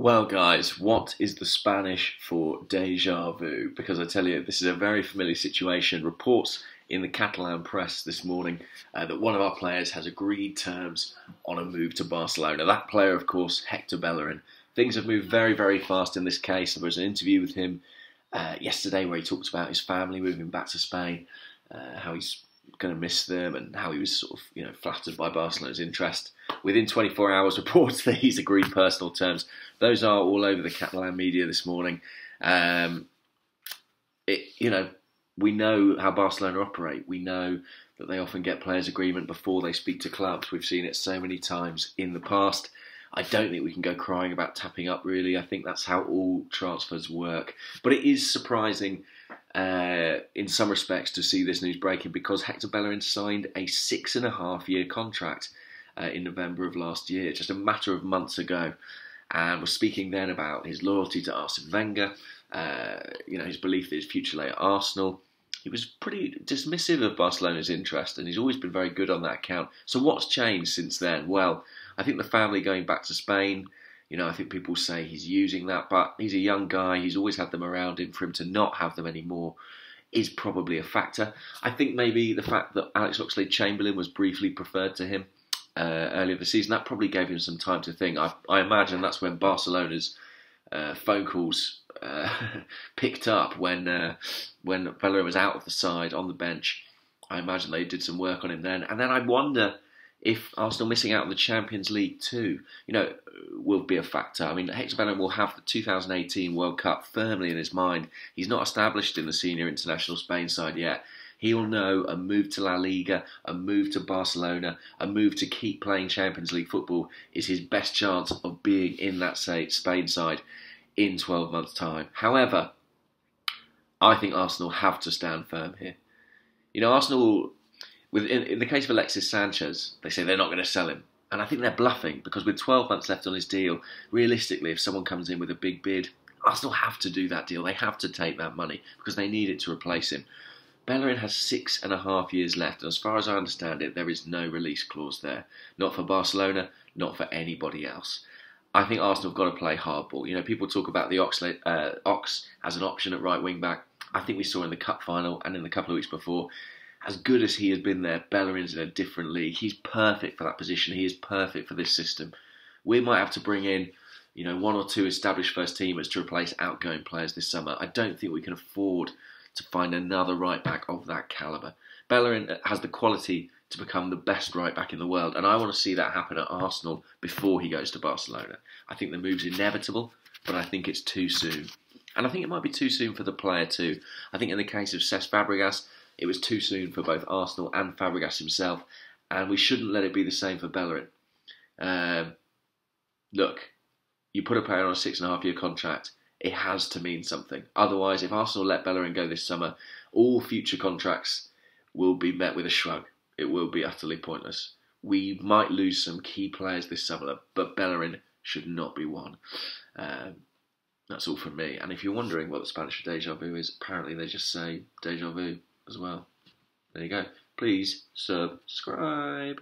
Well, guys, what is the Spanish for déjà vu? Because I tell you, this is a very familiar situation. Reports in the Catalan press this morning that one of our players has agreed terms on a move to Barcelona. That player, of course, Hector Bellerin. Things have moved very, very fast in this case. There was an interview with him yesterday where he talked about his family moving back to Spain, how he's going to miss them, and how he was sort of, flattered by Barcelona's interest. Within 24 hours, reports that he's agreed personal terms. Those are all over the Catalan media this morning. We know how Barcelona operate. We know that they often get players' agreement before they speak to clubs. We've seen it so many times in the past. I don't think we can go crying about tapping up, really. I think that's how all transfers work. But it is surprising in some respects to see this news breaking, because Hector Bellerin signed a 6.5-year contract in November of last year, just a matter of months ago, and was speaking then about his loyalty to Arsene Wenger, his belief that his future lay at Arsenal. He was pretty dismissive of Barcelona's interest, and he's always been very good on that account. So what's changed since then? Well, I think the family going back to Spain, I think people say he's using that, but he's a young guy. He's always had them around him. For him to not have them anymore is probably a factor. I think maybe the fact that Alex Oxlade-Chamberlain was briefly preferred to him earlier this season, that probably gave him some time to think. I imagine that's when Barcelona's phone calls picked up when Bellerin was out of the side on the bench. I imagine they did some work on him then. And then I wonder if Arsenal missing out on the Champions League too, will be a factor. I mean, Hector Bellerin will have the 2018 World Cup firmly in his mind. He's not established in the senior international Spain side yet. He'll know a move to La Liga, a move to Barcelona, a move to keep playing Champions League football is his best chance of being in that Spain side in 12 months' time. However, I think Arsenal have to stand firm here. Arsenal, in the case of Alexis Sanchez, they say they're not going to sell him. And I think they're bluffing, because with 12 months left on his deal, realistically, if someone comes in with a big bid, Arsenal have to do that deal. They have to take that money because they need it to replace him. Bellerin has 6.5 years left, and as far as I understand it, there is no release clause there. Not for Barcelona, not for anybody else. I think Arsenal have got to play hardball. People talk about the Ox as an option at right wing back. I think we saw in the cup final and in the couple of weeks before, as good as he has been there, Bellerin's in a different league. He's perfect for that position. He is perfect for this system. We might have to bring in, one or two established first teamers to replace outgoing players this summer. I don't think we can afford to find another right back of that calibre. Bellerin has the quality to become the best right back in the world, and I want to see that happen at Arsenal before he goes to Barcelona. I think the move's inevitable, but I think it's too soon. And I think it might be too soon for the player too. I think in the case of Cesc Fabregas, it was too soon for both Arsenal and Fabregas himself, and we shouldn't let it be the same for Bellerin. Look, you put a player on a 6.5-year contract, it has to mean something. Otherwise, if Arsenal let Bellerin go this summer, all future contracts will be met with a shrug. It will be utterly pointless. We might lose some key players this summer, but Bellerin should not be one. That's all from me. And if you're wondering what the Spanish for déjà vu is, apparently they just say déjà vu as well. There you go. Please subscribe.